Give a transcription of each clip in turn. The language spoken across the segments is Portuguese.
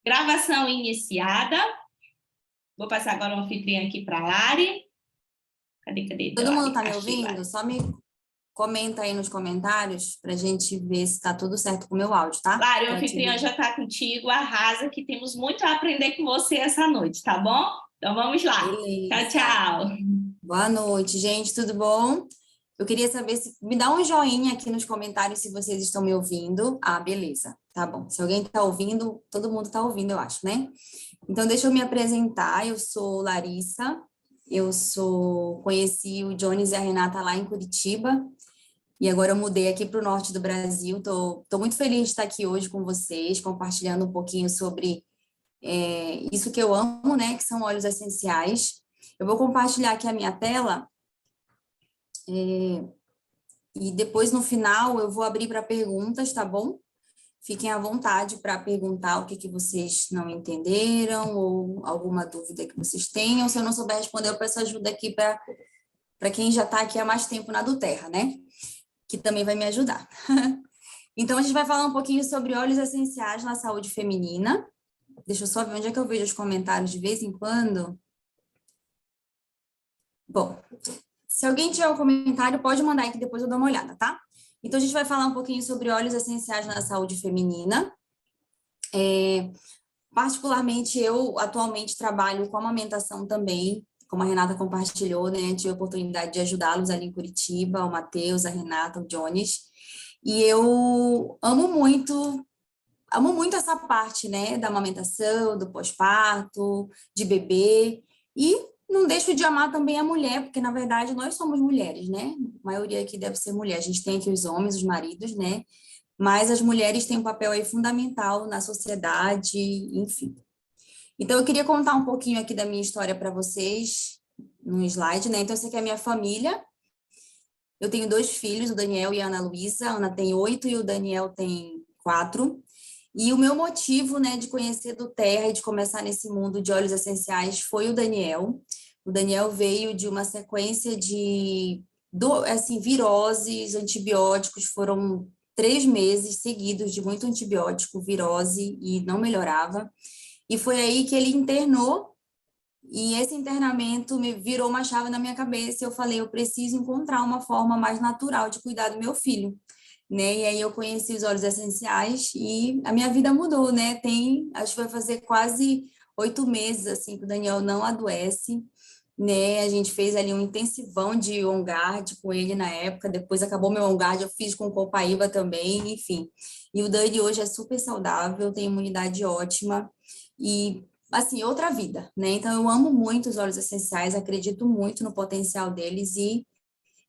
Gravação iniciada. Vou passar agora o anfitriã aqui para a Lari. Cadê? Todo mundo está me Achei, ouvindo? Lari. Só me comenta aí nos comentários para a gente ver se está tudo certo com o meu áudio, tá? Lari, o anfitriã já está contigo. Arrasa, que temos muito a aprender com você essa noite, tá bom? Então vamos lá. Beleza. Tchau. Boa noite, gente. Tudo bom? Eu queria saber se... Me dá um joinha aqui nos comentários se vocês estão me ouvindo. Ah, beleza. Tá bom. Se alguém está ouvindo, todo mundo está ouvindo, eu acho, né? Então, deixa eu me apresentar. Eu sou Larissa. Conheci o Jones e a Renata lá em Curitiba. E agora eu mudei aqui para o norte do Brasil. Tô muito feliz de estar aqui hoje com vocês, compartilhando um pouquinho sobre isso que eu amo, né? Que são óleos essenciais. Eu vou compartilhar aqui a minha tela. E depois, no final, eu vou abrir para perguntas, tá bom? Fiquem à vontade para perguntar o que vocês não entenderam ou alguma dúvida que vocês tenham. Se eu não souber responder, eu peço ajuda aqui para quem já está aqui há mais tempo na do Terra, né? Que também vai me ajudar. Então, a gente vai falar um pouquinho sobre óleos essenciais na saúde feminina. Deixa eu só ver onde é que eu vejo os comentários de vez em quando. Bom, se alguém tiver um comentário, pode mandar aí que depois eu dou uma olhada, tá? Então, a gente vai falar um pouquinho sobre óleos essenciais na saúde feminina. Particularmente, eu atualmente trabalho com amamentação também, como a Renata compartilhou, né? Tive a oportunidade de ajudá-los ali em Curitiba, o Matheus, a Renata, o Jones. E eu amo muito essa parte, né? Da amamentação, do pós-parto, de bebê. E não deixo de amar também a mulher, porque, na verdade, nós somos mulheres, né? A maioria aqui deve ser mulher. A gente tem aqui os homens, os maridos, né? Mas as mulheres têm um papel aí fundamental na sociedade, enfim. Então, eu queria contar um pouquinho aqui da minha história para vocês, no slide, né? Então, essa aqui é a minha família. Eu tenho 2 filhos, o Daniel e a Ana Luísa. A Ana tem 8 e o Daniel tem 4. E o meu motivo, né, de conhecer do Terra e de começar nesse mundo de óleos essenciais foi o Daniel. O Daniel veio de uma sequência de viroses, antibióticos, foram 3 meses seguidos de muito antibiótico, virose, e não melhorava. E foi aí que ele internou, e esse internamento me virou uma chave na minha cabeça, e eu falei, eu preciso encontrar uma forma mais natural de cuidar do meu filho, né? E aí eu conheci os óleos essenciais e a minha vida mudou, né? Acho que vai fazer quase 8 meses, assim, que o Daniel não adoece, né? A gente fez ali um intensivão de On-Guard com ele na época, depois acabou meu On-Guard, eu fiz com Copaíba também, enfim. E o Dani hoje é super saudável, tem imunidade ótima e, assim, outra vida, né? Então, eu amo muito os óleos essenciais, acredito muito no potencial deles e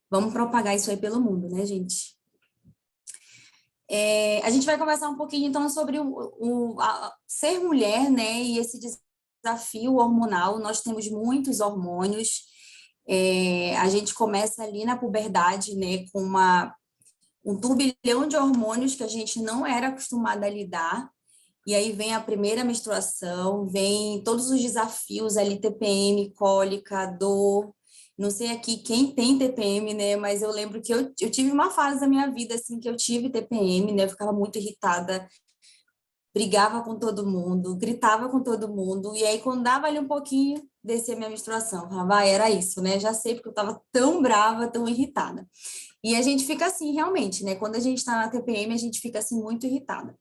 vamos propagar isso aí pelo mundo, né, gente? A gente vai conversar um pouquinho, então, sobre ser mulher, né, e esse desafio hormonal. Nós temos muitos hormônios, a gente começa ali na puberdade, né, com um turbilhão de hormônios que a gente não era acostumada a lidar, e aí vem a primeira menstruação, vem todos os desafios ali, TPM, cólica, dor. Não sei aqui quem tem TPM, né? Mas eu lembro que eu tive uma fase da minha vida, assim, que eu tive TPM, né? Eu ficava muito irritada, brigava com todo mundo, gritava com todo mundo. E aí, quando dava ali um pouquinho, descia a minha menstruação. Eu falava, era isso, né? Já sei, porque eu estava tão brava, tão irritada. E a gente fica assim, realmente, né? Quando a gente está na TPM, a gente fica assim muito irritada.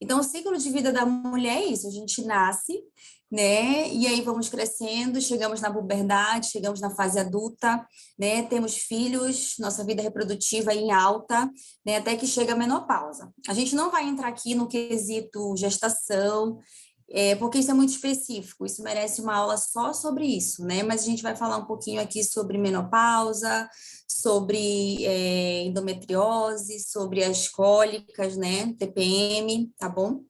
Então, o ciclo de vida da mulher é isso: a gente nasce, né? E aí vamos crescendo, chegamos na puberdade, chegamos na fase adulta, né? Temos filhos, nossa vida reprodutiva em alta, né? Até que chega a menopausa. A gente não vai entrar aqui no quesito gestação, porque isso é muito específico, isso merece uma aula só sobre isso, né? Mas a gente vai falar um pouquinho aqui sobre menopausa, sobre endometriose, sobre as cólicas, né? TPM, tá bom?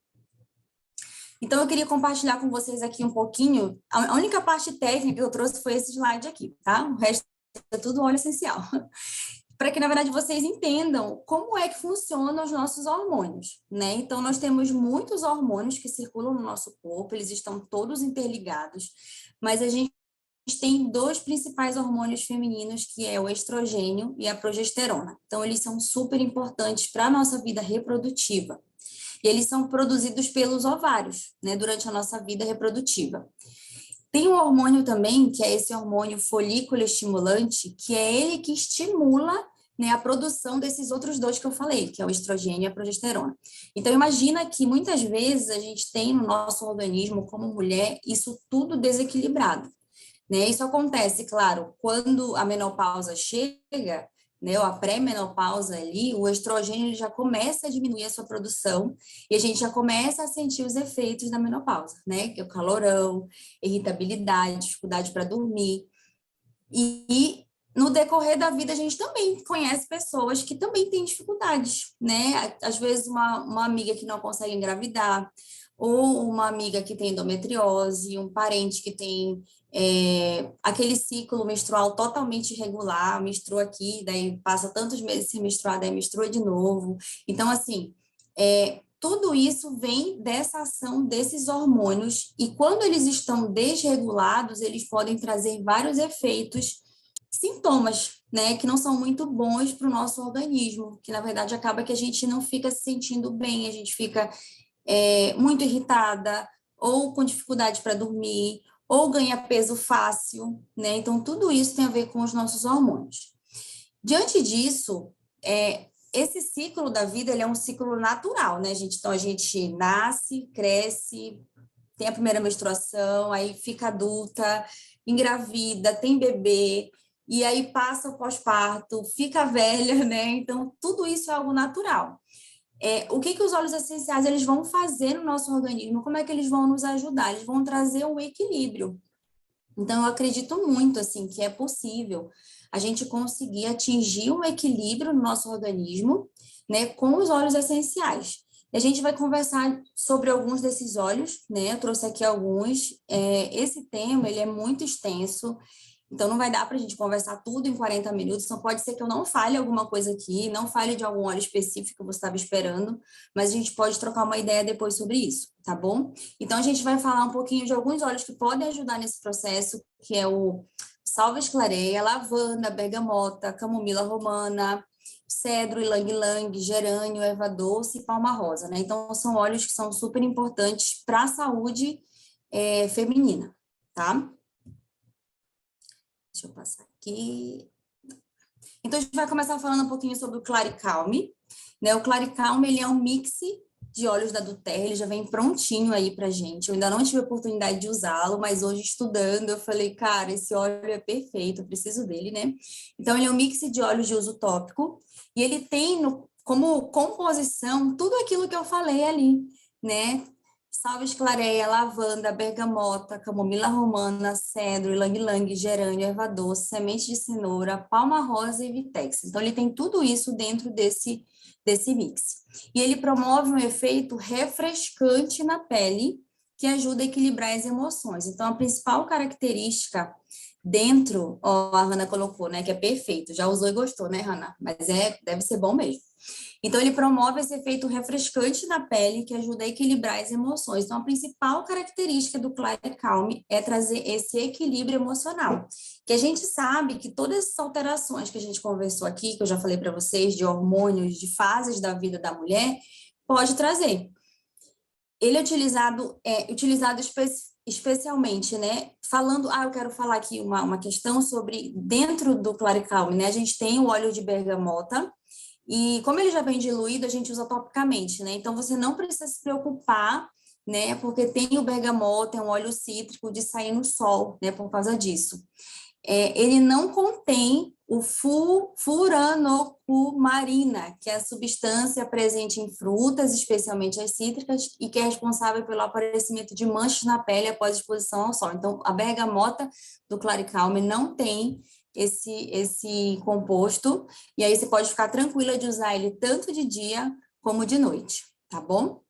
Então, eu queria compartilhar com vocês aqui um pouquinho. A única parte técnica que eu trouxe foi esse slide aqui, tá? O resto é tudo óleo essencial. Para que, na verdade, vocês entendam como é que funcionam os nossos hormônios, né? Então, nós temos muitos hormônios que circulam no nosso corpo, eles estão todos interligados, mas a gente tem 2 principais hormônios femininos, que é o estrogênio e a progesterona. Então, eles são super importantes para a nossa vida reprodutiva. E eles são produzidos pelos ovários, né, durante a nossa vida reprodutiva. Tem um hormônio também, que é esse hormônio folículo estimulante, que é ele que estimula, né, a produção desses outros dois que eu falei, que é o estrogênio e a progesterona. Então, imagina que muitas vezes a gente tem no nosso organismo, como mulher, isso tudo desequilibrado, né? Isso acontece, claro, quando a menopausa chega, né, ou a pré-menopausa ali, o estrogênio ele já começa a diminuir a sua produção e a gente já começa a sentir os efeitos da menopausa, né? Que é o calorão, irritabilidade, dificuldade para dormir. E no decorrer da vida a gente também conhece pessoas que também têm dificuldades, né? Às vezes uma amiga que não consegue engravidar, ou uma amiga que tem endometriose, um parente que tem aquele ciclo menstrual totalmente irregular, menstrua aqui, daí passa tantos meses sem menstruar, daí menstrua de novo. Então, assim, tudo isso vem dessa ação desses hormônios, e quando eles estão desregulados, eles podem trazer vários efeitos, sintomas, né, que não são muito bons para o nosso organismo, que na verdade acaba que a gente não fica se sentindo bem, a gente fica muito irritada, ou com dificuldade para dormir, ou ganha peso fácil, né? Então, tudo isso tem a ver com os nossos hormônios. Diante disso, esse ciclo da vida, ele é um ciclo natural, né, gente? Então, a gente nasce, cresce, tem a primeira menstruação, aí fica adulta, engravida, tem bebê, e aí passa o pós-parto, fica velha, né? Então, tudo isso é algo natural. O que os óleos essenciais eles vão fazer no nosso organismo? Como é que eles vão nos ajudar? Eles vão trazer um equilíbrio. Então, eu acredito muito, assim, que é possível a gente conseguir atingir um equilíbrio no nosso organismo, né, com os óleos essenciais. E a gente vai conversar sobre alguns desses óleos, né, eu trouxe aqui alguns. Esse tema, ele é muito extenso, então não vai dar para a gente conversar tudo em 40 minutos, então pode ser que eu não fale alguma coisa aqui, não fale de algum óleo específico que você estava esperando, mas a gente pode trocar uma ideia depois sobre isso, tá bom? Então a gente vai falar um pouquinho de alguns óleos que podem ajudar nesse processo, que é o salvia-clareia, lavanda, bergamota, camomila romana, cedro, ylang-ylang, gerânio, erva doce e palma rosa, né? Então são óleos que são super importantes para a saúde feminina, tá? Deixa eu passar aqui. Então, a gente vai começar falando um pouquinho sobre o Claricalme, né? O Claricalme, ele é um mix de óleos da Doterra, ele já vem prontinho aí pra gente. Eu ainda não tive a oportunidade de usá-lo, mas hoje estudando, eu falei, cara, esse óleo é perfeito, eu preciso dele, né? Então, ele é um mix de óleos de uso tópico, e ele tem como composição tudo aquilo que eu falei ali, né? Salvia-clareia, lavanda, bergamota, camomila romana, cedro, ylang-ylang, gerânio, erva doce, semente de cenoura, palma rosa e vitex. Então, ele tem tudo isso dentro desse mix. E ele promove um efeito refrescante na pele, que ajuda a equilibrar as emoções. Então, a principal característica dentro, a Hannah colocou, né, que é perfeito. Já usou e gostou, né, Hannah? Mas deve ser bom mesmo. Então, ele promove esse efeito refrescante na pele que ajuda a equilibrar as emoções. Então, a principal característica do Claricalme é trazer esse equilíbrio emocional. Que a gente sabe que todas essas alterações que a gente conversou aqui, que eu já falei para vocês, de hormônios, de fases da vida da mulher, pode trazer. Ele é utilizado especialmente, né? Eu quero falar aqui uma questão sobre, dentro do Claricalme, né? A gente tem o óleo de bergamota, e como ele já vem diluído, a gente usa topicamente, né? Então, você não precisa se preocupar, né? Porque tem o bergamota, é um óleo cítrico de sair no sol, né? Por causa disso. Ele não contém o furanocumarina, que é a substância presente em frutas, especialmente as cítricas, e que é responsável pelo aparecimento de manchas na pele após exposição ao sol. Então, a bergamota do Claricalme não tem esse composto, e aí você pode ficar tranquila de usar ele tanto de dia como de noite, tá bom?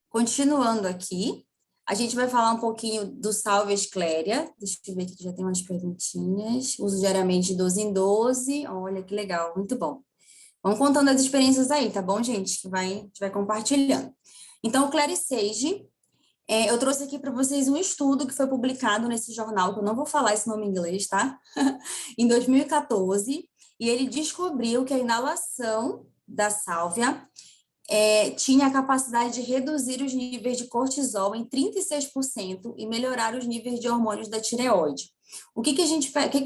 Continuando aqui, a gente vai falar um pouquinho do Salvia Scléria. Deixa eu ver aqui que já tem umas perguntinhas. Uso diariamente de 12 em 12. Olha que legal, muito bom. Vamos contando as experiências aí, tá bom, gente? A gente vai compartilhando. Então, o Claricage, eu trouxe aqui para vocês um estudo que foi publicado nesse jornal, que eu não vou falar esse nome em inglês, tá? Em 2014, e ele descobriu que a inalação da sálvia tinha a capacidade de reduzir os níveis de cortisol em 36% e melhorar os níveis de hormônios da tireoide. O que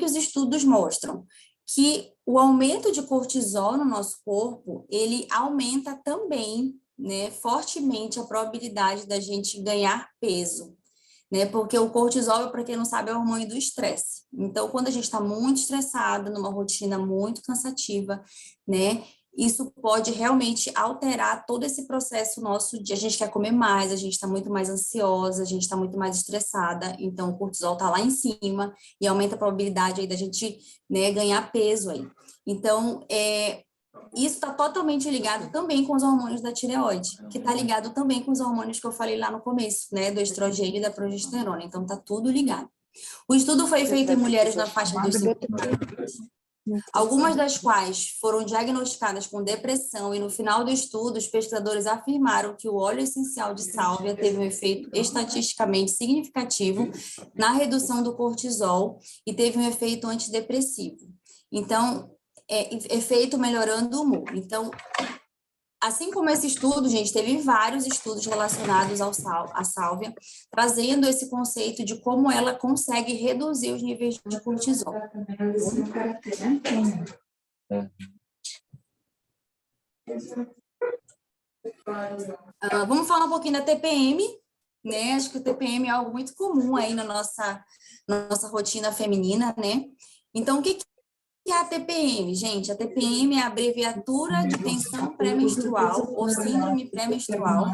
os estudos mostram? Que o aumento de cortisol no nosso corpo, ele aumenta também, né, fortemente a probabilidade da gente ganhar peso, né? Porque o cortisol, para quem não sabe, é o hormônio do estresse. Então, quando a gente está muito estressado, numa rotina muito cansativa, né? Isso pode realmente alterar todo esse processo nosso de a gente quer comer mais, a gente está muito mais ansiosa, a gente está muito mais estressada, então o cortisol está lá em cima e aumenta a probabilidade aí da gente, né, ganhar peso aí. Então, isso está totalmente ligado também com os hormônios da tireoide, que está ligado também com os hormônios que eu falei lá no começo, né, do estrogênio e da progesterona. Então, está tudo ligado. O estudo foi feito em mulheres na faixa dos 50 anos, algumas das quais foram diagnosticadas com depressão, e no final do estudo, os pesquisadores afirmaram que o óleo essencial de sálvia teve um efeito estatisticamente significativo na redução do cortisol e teve um efeito antidepressivo. Então, efeito melhorando o humor. Então, assim como esse estudo, gente, teve vários estudos relacionados à sálvia, trazendo esse conceito de como ela consegue reduzir os níveis de cortisol. Vamos falar um pouquinho da TPM, né? Acho que o TPM é algo muito comum aí na nossa rotina feminina, né? Então, o que é a TPM, gente? A TPM é a abreviatura de tensão pré-menstrual ou síndrome pré-menstrual,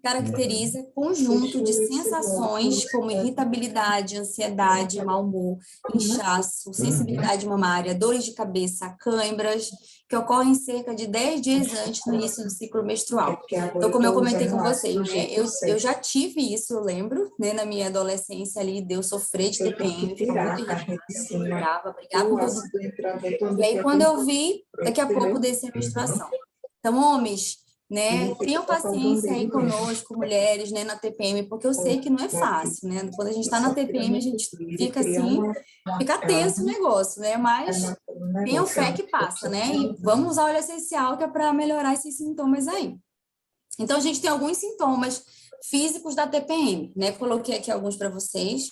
caracteriza conjunto de sensações como irritabilidade, ansiedade, mau humor, inchaço, sensibilidade mamária, dores de cabeça, cãibras, que ocorrem cerca de 10 dias antes do início do ciclo menstrual. Então, como eu comentei com vocês, né, eu já tive isso, eu lembro, né, na minha adolescência ali, de eu sofrer de TPM, ficava muito irritada, brigava com todo mundo. E aí, quando eu vi, daqui a pouco descia a menstruação. Então, homens, né, tenham paciência aí conosco, mulheres, né, na TPM, porque eu sei que não é fácil, né, quando a gente está na TPM, a gente fica assim, fica tenso o negócio, né, mas tenham fé que passa, né, e vamos usar óleo essencial que é para melhorar esses sintomas aí. Então, a gente tem alguns sintomas físicos da TPM, né, coloquei aqui alguns para vocês: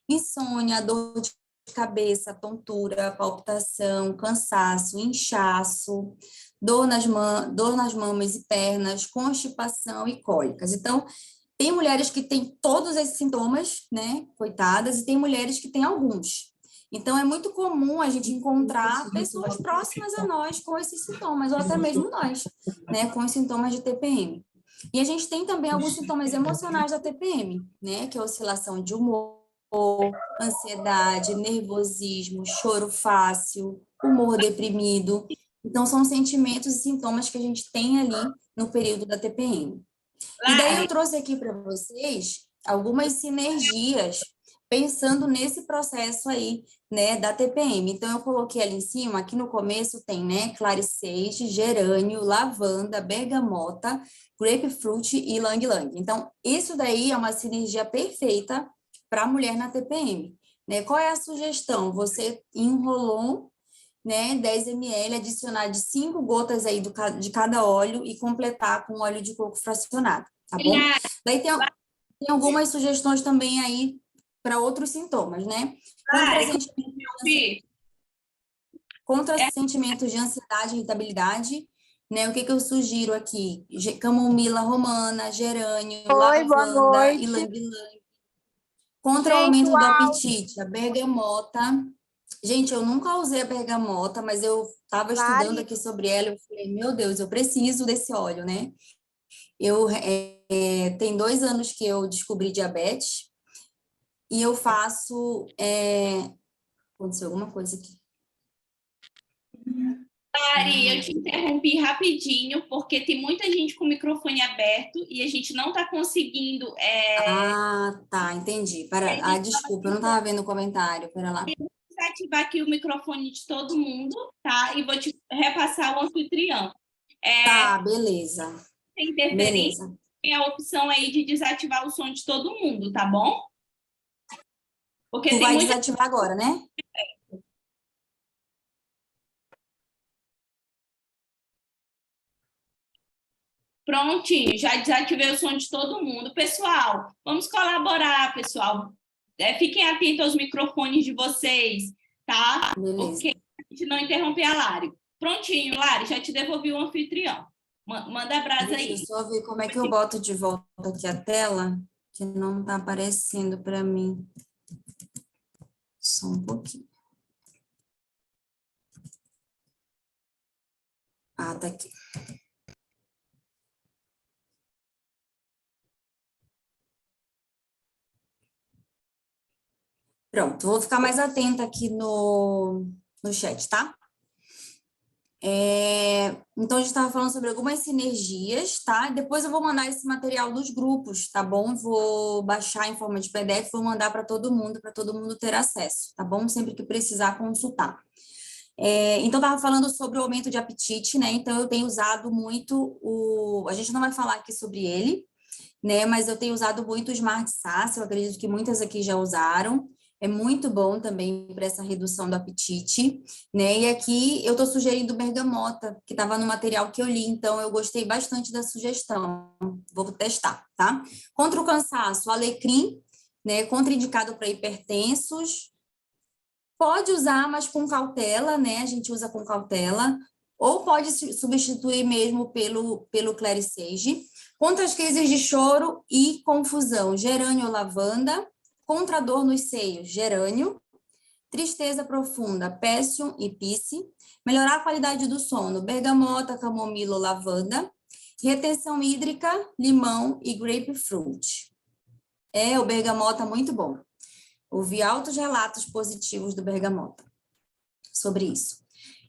insônia, dor de cabeça, tontura, palpitação, cansaço, inchaço, dor nas mamas e pernas, constipação e cólicas. Então, tem mulheres que têm todos esses sintomas, né, coitadas, e tem mulheres que têm alguns. Então, é muito comum a gente encontrar pessoas próximas a nós com esses sintomas, ou até mesmo nós, né, com os sintomas de TPM. E a gente tem também alguns sintomas emocionais da TPM, né, que é oscilação de humor, ansiedade, nervosismo, choro fácil, humor deprimido. Então, são sentimentos e sintomas que a gente tem ali no período da TPM. E daí eu trouxe aqui para vocês algumas sinergias pensando nesse processo aí, né, da TPM. Então, eu coloquei ali em cima, aqui no começo tem, né, clariceide, gerânio, lavanda, bergamota, grapefruit e ylang-ylang. Então, isso daí é uma sinergia perfeita para a mulher na TPM, né? Qual é a sugestão? Você enrolou, né, 10 ml, adicionar de 5 gotas aí de cada óleo e completar com óleo de coco fracionado, tá bom? Daí tem algumas sugestões também aí para outros sintomas, né? Contra sentimentos de ansiedade e irritabilidade, né? O que eu sugiro aqui? Camomila romana, gerânio, lavanda, ylang-ylang. Contra o aumento do apetite, a bergamota. Gente, eu nunca usei a bergamota, mas eu estava estudando aqui sobre ela, eu falei, meu Deus, eu preciso desse óleo, né? Tem 2 anos que eu descobri diabetes e eu faço... Aconteceu alguma coisa aqui. Mari, eu te interrompi rapidinho, porque tem muita gente com o microfone aberto e a gente não está conseguindo... Ah, tá, entendi. Desculpa, eu não estava vendo o comentário, pera lá. Eu vou ativar aqui o microfone de todo mundo, tá? E vou te repassar o anfitrião. Tá, beleza. Sem interferência, tem a opção aí de desativar o som de todo mundo, tá bom? Porque tu vai desativar agora, né? Prontinho, já desativei o som de todo mundo. Pessoal, vamos colaborar, pessoal. Fiquem atentos aos microfones de vocês, tá? Beleza. Ok? A gente não interromper a Lari. Prontinho, Lari, já te devolvi o anfitrião. Manda a brasa Deixa eu aí. só ver como é que eu boto de volta aqui a tela, que não está aparecendo para mim. Só um pouquinho. Ah, tá aqui. Pronto, vou ficar mais atenta aqui no chat, tá? Então, a gente estava falando sobre algumas sinergias, tá? Depois eu vou mandar esse material dos grupos, tá bom? Vou baixar em forma de PDF, vou mandar para todo mundo ter acesso, tá bom? Sempre que precisar consultar. Então, estava falando sobre o aumento de apetite, né? Então, eu tenho usado muito a gente não vai falar aqui sobre ele, né? Mas eu tenho usado muito o Smart Sass, eu acredito que muitas aqui já usaram. É muito bom também para essa redução do apetite, né? E aqui eu estou sugerindo bergamota, que estava no material que eu li, então eu gostei bastante da sugestão. Vou testar, tá? Contra o cansaço, alecrim, né? Contraindicado para hipertensos. Pode usar, mas com cautela, né? A gente usa com cautela. Ou pode substituir mesmo pelo Clary Sage. Contra as crises de choro e confusão, gerânio ou lavanda. Contra a dor nos seios, gerânio. Tristeza profunda, pécium e pisse. Melhorar a qualidade do sono, bergamota, camomila ou lavanda. Retenção hídrica, limão e grapefruit. O bergamota muito bom. Ouvi altos relatos positivos do bergamota sobre isso.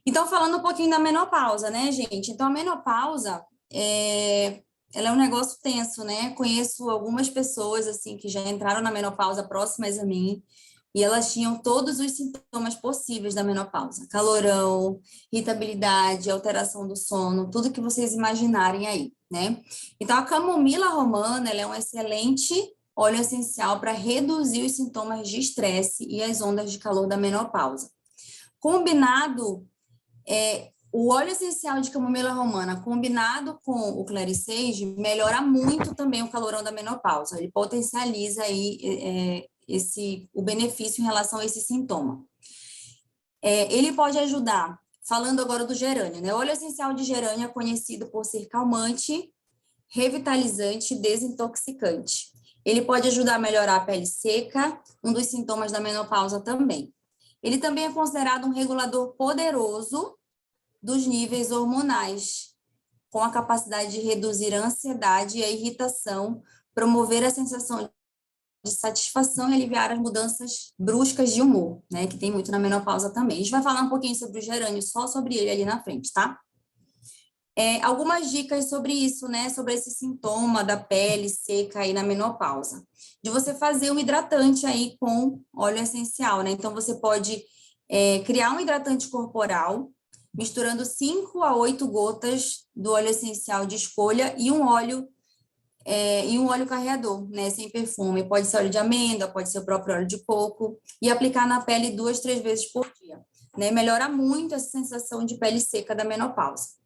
Então, falando um pouquinho da menopausa, né, gente? Então, a menopausa, ela é um negócio tenso, né? Conheço algumas pessoas, assim, que já entraram na menopausa próximas a mim, e elas tinham todos os sintomas possíveis da menopausa. Calorão, irritabilidade, alteração do sono, tudo que vocês imaginarem aí, né? Então, a camomila romana, ela é um excelente óleo essencial para reduzir os sintomas de estresse e as ondas de calor da menopausa. Combinado, o óleo essencial de camomila romana, combinado com o Clary Sage, melhora muito também o calorão da menopausa. Ele potencializa aí o benefício em relação a esse sintoma. Ele pode ajudar, falando agora do gerânio, né? O óleo essencial de gerânio é conhecido por ser calmante, revitalizante e desintoxicante. Ele pode ajudar a melhorar a pele seca, um dos sintomas da menopausa também. Ele também é considerado um regulador poderoso dos níveis hormonais, com a capacidade de reduzir a ansiedade e a irritação, promover a sensação de satisfação e aliviar as mudanças bruscas de humor, né, que tem muito na menopausa também. A gente vai falar um pouquinho sobre o gerânio, só sobre ele ali na frente, tá? Algumas dicas sobre isso, né? Sobre esse sintoma da pele seca aí na menopausa. De você fazer um hidratante aí com óleo essencial, né? Então, você pode criar um hidratante corporal, misturando 5 a 8 gotas do óleo essencial de escolha e um óleo carreador, né? Sem perfume. Pode ser óleo de amêndoa, pode ser o próprio óleo de coco, e aplicar na pele 2, 3 vezes por dia, né? Melhora muito essa sensação de pele seca da menopausa.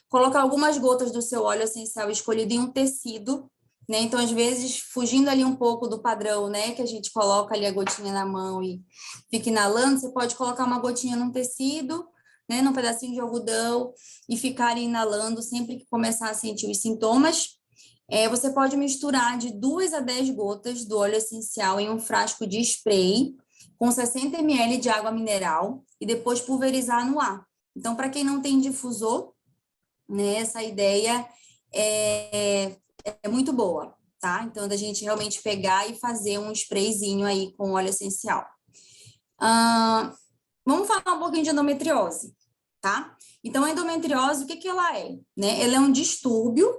Colocar algumas gotas do seu óleo essencial escolhido em um tecido, né? Então, às vezes, fugindo ali um pouco do padrão, né? Que a gente coloca ali a gotinha na mão e fica inalando, você pode colocar uma gotinha num tecido, né? Num pedacinho de algodão e ficar ali inalando sempre que começar a sentir os sintomas. Você pode misturar de 2 a 10 gotas do óleo essencial em um frasco de spray com 60 ml de água mineral e depois pulverizar no ar. Então, para quem não tem difusor, né, essa ideia é muito boa, tá? Então, da gente realmente pegar e fazer um sprayzinho aí com óleo essencial. Vamos falar um pouquinho de endometriose, tá? Então, a endometriose, o que ela é? Né? Ela é um distúrbio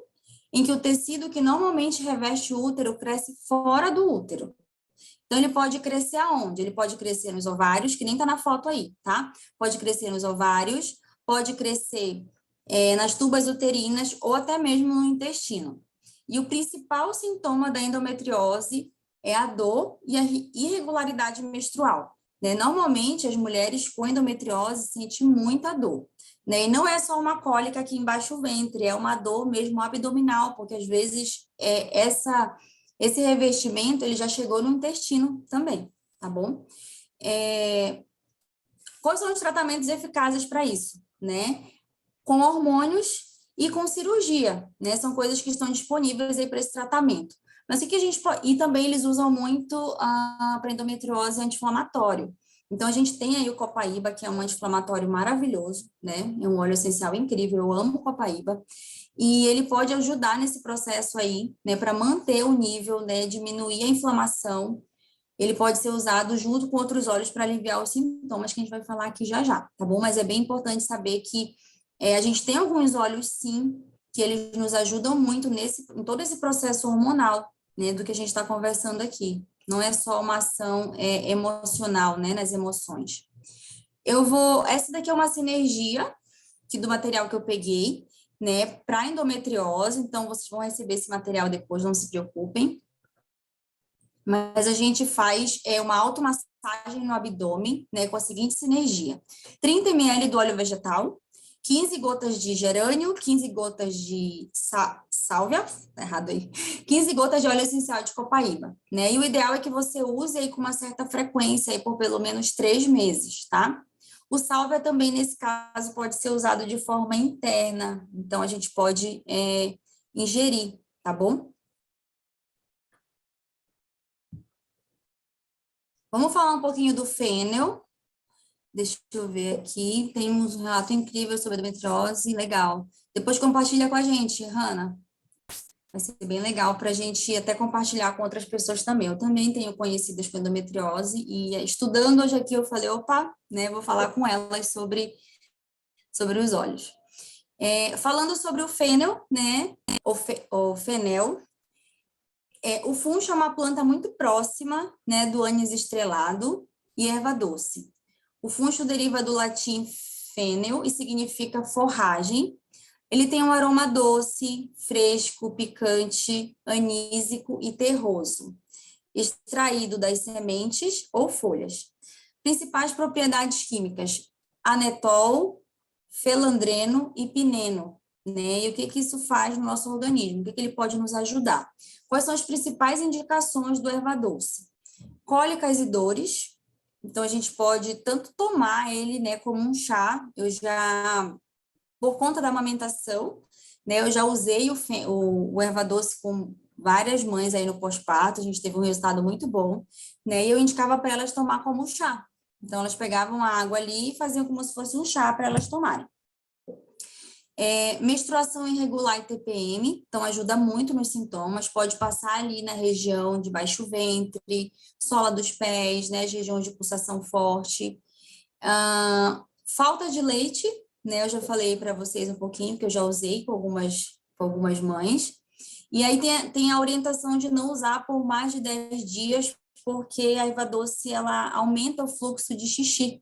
em que o tecido que normalmente reveste o útero cresce fora do útero. Então, ele pode crescer aonde? Ele pode crescer nos ovários, que nem tá na foto aí, tá? Pode crescer nos ovários, pode crescer nas tubas uterinas ou até mesmo no intestino. E o principal sintoma da endometriose é a dor e a irregularidade menstrual, né? Normalmente, as mulheres com endometriose sentem muita dor, né? E não é só uma cólica aqui embaixo do ventre, é uma dor mesmo abdominal, porque às vezes esse revestimento ele já chegou no intestino também, tá bom? Quais são os tratamentos eficazes para isso, né? Com hormônios e com cirurgia, né? São coisas que estão disponíveis aí para esse tratamento. Mas o que a gente pode... E também eles usam muito para endometriose anti-inflamatório. Então, a gente tem aí o copaíba, que é um anti-inflamatório maravilhoso, né? É um óleo essencial incrível, eu amo o copaíba. E ele pode ajudar nesse processo aí, né? Para manter o nível, né? Diminuir a inflamação. Ele pode ser usado junto com outros óleos para aliviar os sintomas que a gente vai falar aqui já já, tá bom? Mas é bem importante saber que a gente tem alguns óleos, sim, que eles nos ajudam muito em todo esse processo hormonal, né, do que a gente está conversando aqui. Não é só uma ação emocional, né, nas emoções. Essa daqui é uma sinergia do material que eu peguei, né, para endometriose, então vocês vão receber esse material depois, não se preocupem. Mas a gente faz uma automassagem no abdômen, né, com a seguinte sinergia: 30 ml do óleo vegetal, 15 gotas de gerânio, 15 gotas de sálvia, tá errado aí, 15 gotas de óleo essencial de copaíba, né? E o ideal é que você use aí com uma certa frequência aí por pelo menos 3 meses, tá? O sálvia também, nesse caso, pode ser usado de forma interna, então a gente pode ingerir, tá bom? Vamos falar um pouquinho do fênel. Deixa eu ver aqui. Tem um relato incrível sobre endometriose, legal. Depois compartilha com a gente, Hanna. Vai ser bem legal para a gente até compartilhar com outras pessoas também. Eu também tenho conhecidas com endometriose e estudando hoje aqui eu falei, opa, né, vou falar com elas sobre os olhos. Falando sobre o fênel, né, o fenel, o funcho é uma planta muito próxima, né, do anis estrelado e erva doce. O funcho deriva do latim fênel e significa forragem. Ele tem um aroma doce, fresco, picante, anísico e terroso, extraído das sementes ou folhas. Principais propriedades químicas: anetol, felandreno e pineno, né? E o que isso faz no nosso organismo? O que ele pode nos ajudar? Quais são as principais indicações do erva doce? Cólicas e dores. Então, a gente pode tanto tomar ele, né, como um chá. Por conta da amamentação, né, eu já usei o erva doce com várias mães aí no pós-parto, a gente teve um resultado muito bom, né, e eu indicava para elas tomar como chá. Então, elas pegavam a água ali e faziam como se fosse um chá para elas tomarem. Menstruação irregular e TPM, então ajuda muito nos sintomas, pode passar ali na região de baixo ventre, sola dos pés, né, região de pulsação forte. Falta de leite, né, eu já falei para vocês um pouquinho, que eu já usei com algumas mães. E aí tem a orientação de não usar por mais de 10 dias, porque a erva doce, ela aumenta o fluxo de xixi.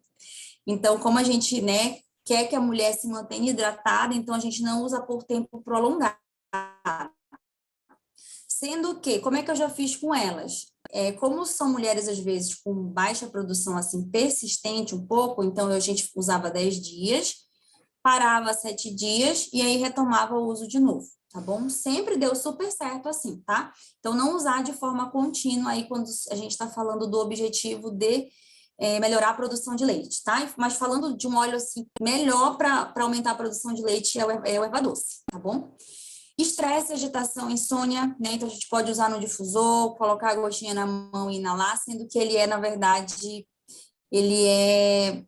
Então, como a gente, né, quer que a mulher se mantenha hidratada, então a gente não usa por tempo prolongado. Sendo que, como é que eu já fiz com elas? Como são mulheres, às vezes, com baixa produção, assim, persistente um pouco, então a gente usava 10 dias, parava 7 dias e aí retomava o uso de novo, tá bom? Sempre deu super certo assim, tá? Então, não usar de forma contínua aí quando a gente está falando do objetivo de melhorar a produção de leite, tá? Mas falando de um óleo, assim, melhor para aumentar a produção de leite é o erva doce, tá bom? Estresse, agitação, insônia, né? Então, a gente pode usar no difusor, colocar a gotinha na mão e inalar, sendo que ele na verdade, ele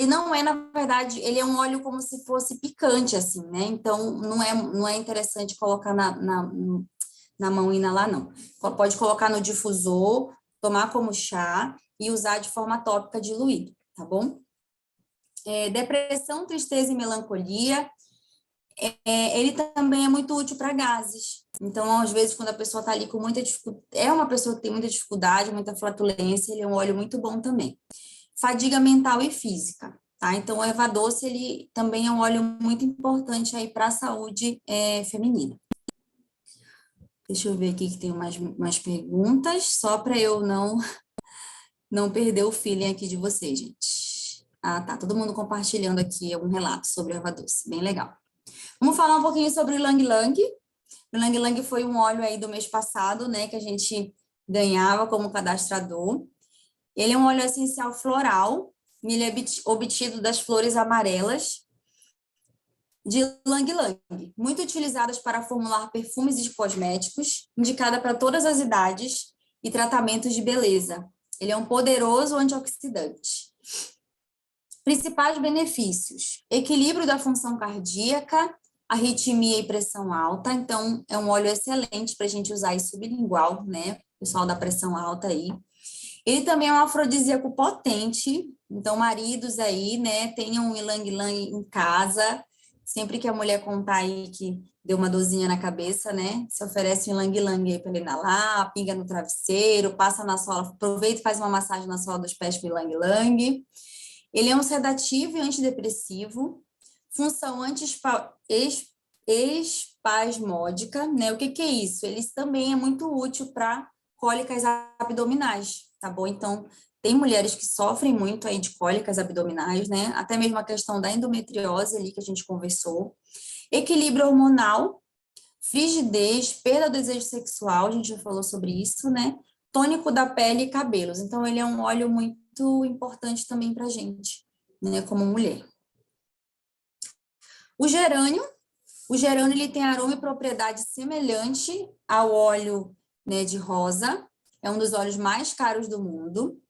não é, na verdade, ele é um óleo como se fosse picante, assim, né? Então, não é interessante colocar na mão e inalar, não. Pode colocar no difusor, tomar como chá e usar de forma tópica diluído, tá bom? Depressão, tristeza e melancolia, ele também é muito útil para gases. Então, às vezes, quando a pessoa está ali com muita dificuldade, uma pessoa que tem muita dificuldade, muita flatulência, ele é um óleo muito bom também. Fadiga mental e física, tá? Então, o erva doce, ele também é um óleo muito importante aí para a saúde feminina. Deixa eu ver aqui que tem mais perguntas, só para eu não perder o feeling aqui de vocês, gente. Ah, tá. Todo mundo compartilhando aqui um relato sobre erva doce. Bem legal. Vamos falar um pouquinho sobre o Lang Lang. O Lang Lang foi um óleo aí do mês passado, né, que a gente ganhava como cadastrador. Ele é um óleo essencial floral, ele é obtido das flores amarelas de Lang Lang, muito utilizadas para formular perfumes e cosméticos, indicada para todas as idades e tratamentos de beleza. Ele é um poderoso antioxidante. Principais benefícios: equilíbrio da função cardíaca, arritmia e pressão alta. Então, é um óleo excelente para a gente usar aí sublingual, né? Pessoal da pressão alta aí. Ele também é um afrodisíaco potente. Então, maridos aí, né? Tenham um Ylang Ylang em casa. Sempre que a mulher contar aí que deu uma dorzinha na cabeça, né? Se oferece um Ylang Ylang aí para ele inalar, pinga no travesseiro, passa na sola, aproveita e faz uma massagem na sola dos pés com o Ylang Ylang. Ele é um sedativo e antidepressivo, função anti-espasmódica, né? O que é isso? Ele também é muito útil para cólicas abdominais, tá bom? Então, tem mulheres que sofrem muito aí de cólicas abdominais, né? Até mesmo a questão da endometriose ali que a gente conversou. Equilíbrio hormonal, frigidez, perda do desejo sexual, a gente já falou sobre isso, né? Tônico da pele e cabelos. Então, ele é um óleo muito importante também para a gente, né, como mulher. O gerânio ele tem aroma e propriedade semelhante ao óleo, né, de rosa, é um dos óleos mais caros do mundo.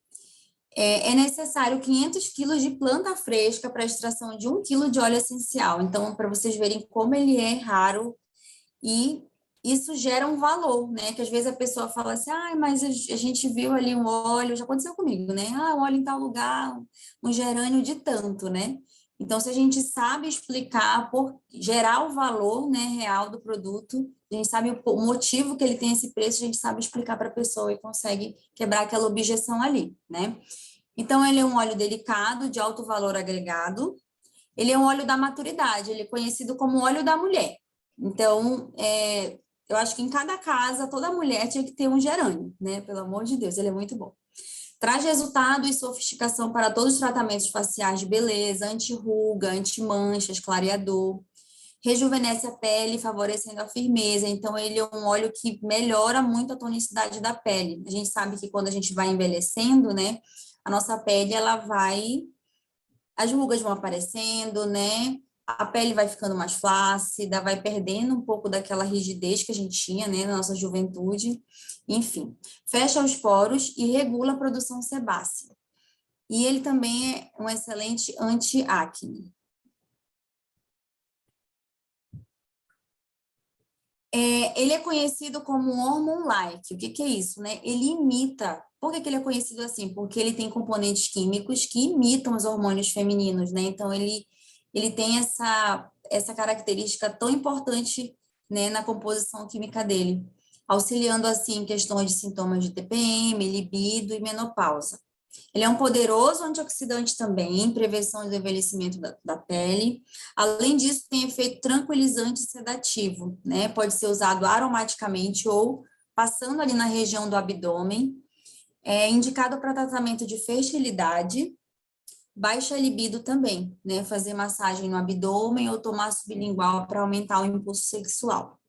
É necessário 500 quilos de planta fresca para a extração de 1 quilo de óleo essencial. Então, para vocês verem como ele é raro, e isso gera um valor, né? Que às vezes a pessoa fala assim, ah, mas a gente viu ali um óleo, já aconteceu comigo, né? Ah, um óleo em tal lugar, um gerânio de tanto, né? Então, se a gente sabe explicar, por gerar o valor, né, real do produto, a gente sabe o motivo que ele tem esse preço, a gente sabe explicar para a pessoa e consegue quebrar aquela objeção ali, né? Então, ele é um óleo delicado, de alto valor agregado. Ele é um óleo da maturidade, ele é conhecido como óleo da mulher. Então, eu acho que em cada casa, toda mulher tinha que ter um gerânio, né? Pelo amor de Deus, ele é muito bom. Traz resultado e sofisticação para todos os tratamentos faciais de beleza, anti-ruga, anti-manchas, clareador. Rejuvenesce a pele, favorecendo a firmeza. Então, ele é um óleo que melhora muito a tonicidade da pele. A gente sabe que quando a gente vai envelhecendo, né? A nossa pele, ela vai... As rugas vão aparecendo, né? A pele vai ficando mais flácida, vai perdendo um pouco daquela rigidez que a gente tinha, né, na nossa juventude. Enfim, fecha os poros e regula a produção sebácea. E ele também é um excelente anti-acne. Ele é conhecido como hormone-like. O que é isso, né? Ele imita. Por que ele é conhecido assim? Porque ele tem componentes químicos que imitam os hormônios femininos, né? Então, ele tem essa característica tão importante, né, na composição química dele, auxiliando, assim, em questões de sintomas de TPM, libido e menopausa. Ele é um poderoso antioxidante também, prevenção do envelhecimento da pele. Além disso, tem efeito tranquilizante e sedativo, né? Pode ser usado aromaticamente ou passando ali na região do abdômen. É indicado para tratamento de fertilidade, baixa libido também, né? Fazer massagem no abdômen ou tomar sublingual para aumentar o impulso sexual.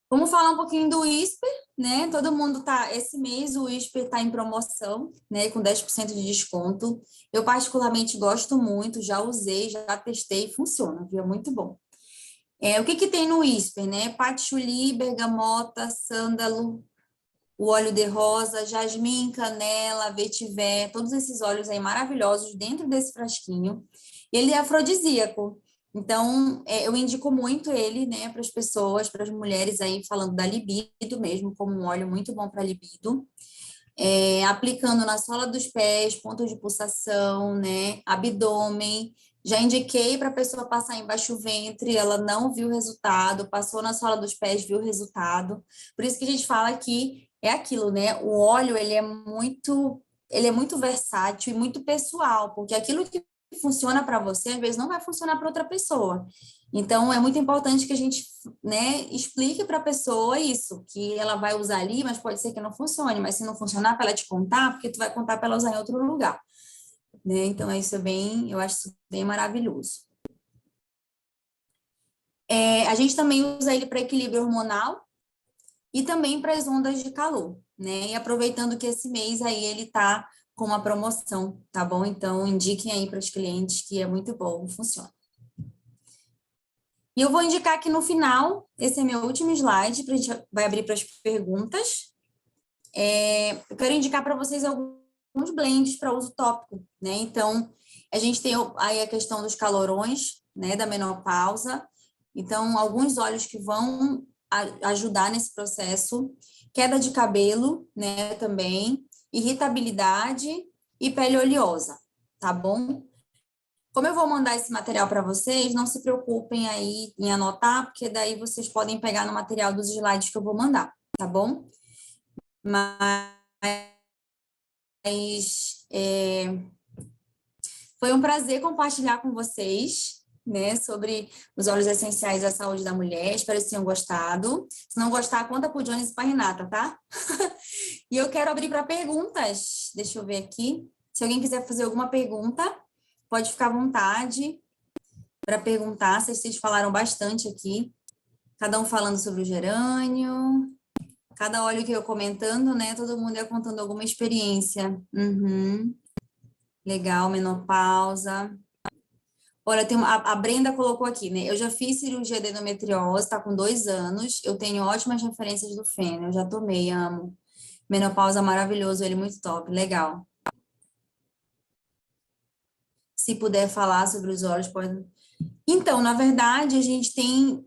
Vamos falar um pouquinho do Whisper, né? Todo mundo tá... Esse mês o Whisper está em promoção, né? Com 10% de desconto. Eu particularmente gosto muito, já usei, já testei, funciona, viu? É muito bom. O que tem no Whisper, né? Patchouli, bergamota, sândalo, o óleo de rosa, jasmim, canela, vetiver, todos esses óleos aí maravilhosos dentro desse frasquinho. Ele é afrodisíaco. Então, eu indico muito ele, né, para as pessoas, para as mulheres aí, falando da libido mesmo, como um óleo muito bom para libido. Aplicando na sola dos pés, ponto de pulsação, né, abdômen. Já indiquei para a pessoa passar embaixo do ventre, ela não viu o resultado, passou na sola dos pés, viu o resultado. Por isso que a gente fala que é aquilo, né? O óleo, ele é muito versátil e muito pessoal, porque aquilo que funciona para você, às vezes não vai funcionar para outra pessoa. Então, é muito importante que a gente, né, explique para a pessoa isso, que ela vai usar ali, mas pode ser que não funcione, mas se não funcionar, para ela te contar, porque tu vai contar para ela usar em outro lugar, né? Então, isso é bem, eu acho isso bem maravilhoso. A gente também usa ele para equilíbrio hormonal e também para as ondas de calor, né? E aproveitando que esse mês aí ele tá com uma promoção, tá bom? Então, indiquem aí para os clientes que é muito bom, funciona. E eu vou indicar aqui no final, esse é meu último slide, a gente vai abrir para as perguntas. Eu quero indicar para vocês alguns blends para uso tópico, né? Então, a gente tem aí a questão dos calorões, né, da menopausa. Então, alguns óleos que vão ajudar nesse processo, queda de cabelo, né, também, irritabilidade e pele oleosa, tá bom? Como eu vou mandar esse material para vocês, não se preocupem aí em anotar, porque daí vocês podem pegar no material dos slides que eu vou mandar, tá bom? Mas foi um prazer compartilhar com vocês, né, sobre os óleos essenciais da saúde da mulher. Espero que tenham gostado. Se não gostar, conta pro Jones e pra Renata, tá? E eu quero abrir para perguntas. Deixa eu ver aqui. Se alguém quiser fazer alguma pergunta, pode ficar à vontade para perguntar. Vocês falaram bastante aqui. Cada um falando sobre o gerânio. Cada óleo que eu comentando, né? Todo mundo ia contando alguma experiência. Uhum. Legal, menopausa. Olha, a Brenda colocou aqui, né? Eu já fiz cirurgia de endometriose, tá com 2 anos. Eu tenho ótimas referências do feno. Eu já tomei, amo. Menopausa maravilhoso, ele muito top. Legal. Se puder falar sobre os óleos, pode. Então, na verdade, a gente tem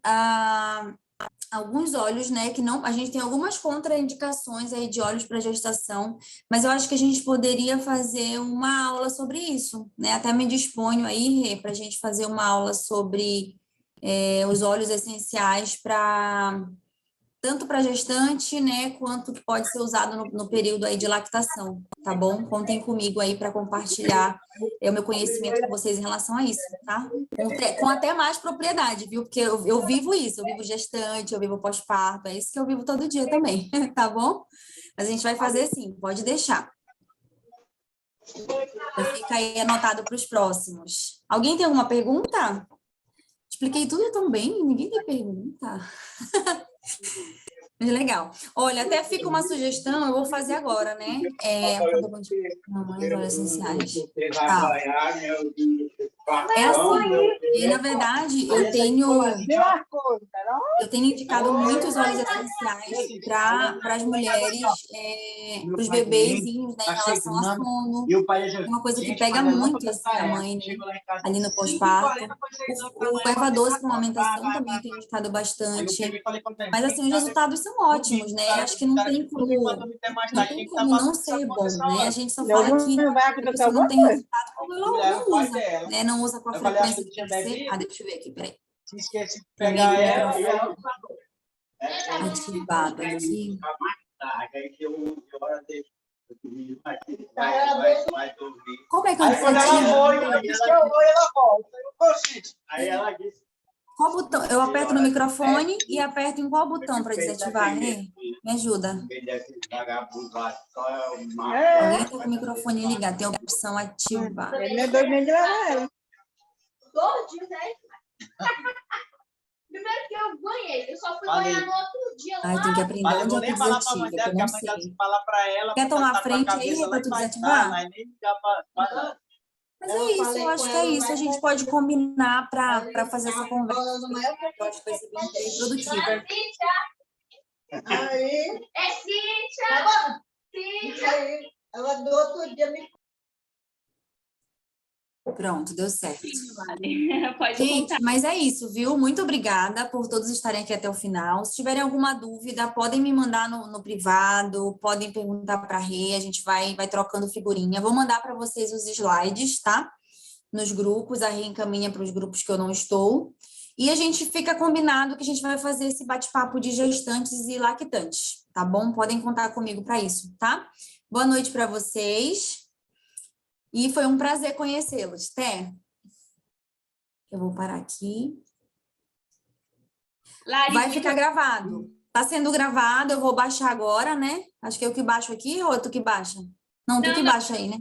alguns óleos, né, que não, a gente tem algumas contraindicações aí de óleos para gestação, mas eu acho que a gente poderia fazer uma aula sobre isso, né? Até me disponho aí, para a gente fazer uma aula sobre os óleos essenciais para tanto para gestante, né, quanto que pode ser usado no período aí de lactação, tá bom? Contem comigo aí para compartilhar o meu conhecimento com vocês em relação a isso, tá? Com até mais propriedade, viu? Porque eu vivo isso, eu vivo gestante, eu vivo pós-parto, é isso que eu vivo todo dia também, tá bom? Mas a gente vai fazer sim, pode deixar. Já fica aí anotado para os próximos. Alguém tem alguma pergunta? Expliquei tudo tão bem, ninguém tem pergunta. Legal. Olha, até fica uma sugestão, eu vou fazer agora, né? Mamães óleos essenciais. Tá. É assim, na verdade, eu tenho indicado muitos óleos essenciais para as mulheres, para os bebezinhos, né, em relação ao sono. É uma coisa que pega muito, assim, a mãe, né, ali no pós-parto. O erva doce para amamentação também tenho indicado bastante. Mas, assim, os resultados são ótimos, né? Acho que não tem como não ser bom, né? A gente só fala que a pessoa não tem resultado como ela não usa, né? Não usa com a frequência que tem que ser. Deixa eu ver aqui, peraí. Se esquece de Primeiro pegar ela, ativado aqui. Como é que eu aí quando ela foi, eu disse que eu vou e ela volta. Aí ela disse. Qual botão? Eu aperto no microfone e aperto em qual botão para desativar, né? Me ajuda. Alguém está com o microfone ligado, tem a opção ativar. Ele é doido nem de levar ela. Todos dias, né? Primeiro que eu ganhei, eu só fui ganhar no outro dia. Ai, tem que aprender onde é que desativa, que eu não sei. Quer tomar a frente aí para tu desativar? Mas é isso, eu acho que é isso. A gente pode combinar para fazer essa conversa. Eu acho que vai ser bem produtiva. Aí, É Cíntia! Cíntia! aí, ela do outro dia me Pronto, deu certo. Pode Gente, contar. mas é isso, viu? Muito obrigada por todos estarem aqui até o final. Se tiverem alguma dúvida, podem me mandar no privado, podem perguntar para a Rê, a gente vai trocando figurinha. Vou mandar para vocês os slides, tá? Nos grupos, a Rê encaminha para os grupos que eu não estou. E a gente fica combinado que a gente vai fazer esse bate-papo de gestantes e lactantes, tá bom? Podem contar comigo para isso, tá? Boa noite para vocês. E foi um prazer conhecê-los. Até. Eu vou parar aqui. Lari, Vai muito ficar gravado. Está sendo gravado, eu vou baixar agora, né? Acho que eu que baixo aqui ou é tu que baixa? Não, tu Não, que não, baixa aí, né?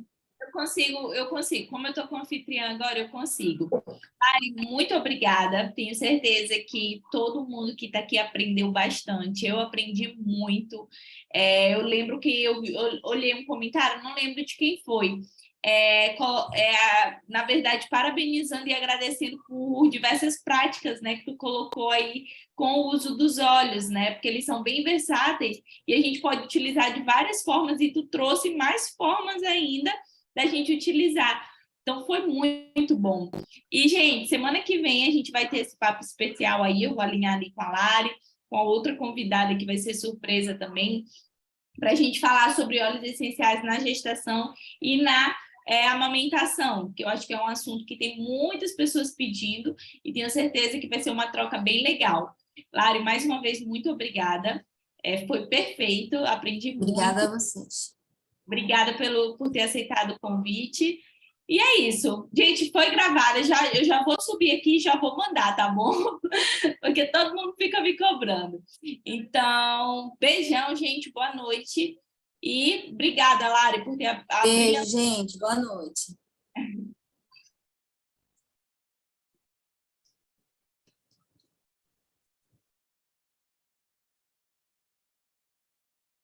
eu consigo. Como eu estou com anfitriã agora, eu consigo. Lari, muito obrigada. Tenho certeza que todo mundo que está aqui aprendeu bastante. Eu aprendi muito. Eu lembro que eu olhei um comentário, não lembro de quem foi. Na verdade, parabenizando e agradecendo por diversas práticas, né, que tu colocou aí com o uso dos olhos, né, porque eles são bem versáteis e a gente pode utilizar de várias formas e tu trouxe mais formas ainda da gente utilizar. Então, foi muito bom. E, gente, semana que vem a gente vai ter esse papo especial aí, eu vou alinhar ali com a Lari, com a outra convidada que vai ser surpresa também, para a gente falar sobre óleos essenciais na gestação e na amamentação, que eu acho que é um assunto que tem muitas pessoas pedindo e tenho certeza que vai ser uma troca bem legal. Lari, mais uma vez, muito obrigada. Foi perfeito, aprendi muito. Obrigada a vocês. Obrigada por ter aceitado o convite. E é isso. Gente, foi gravada. Eu já vou subir aqui e já vou mandar, tá bom? Porque todo mundo fica me cobrando. Então, beijão, gente. Boa noite. E obrigada, Lari, por ter Beijo, gente. Boa noite.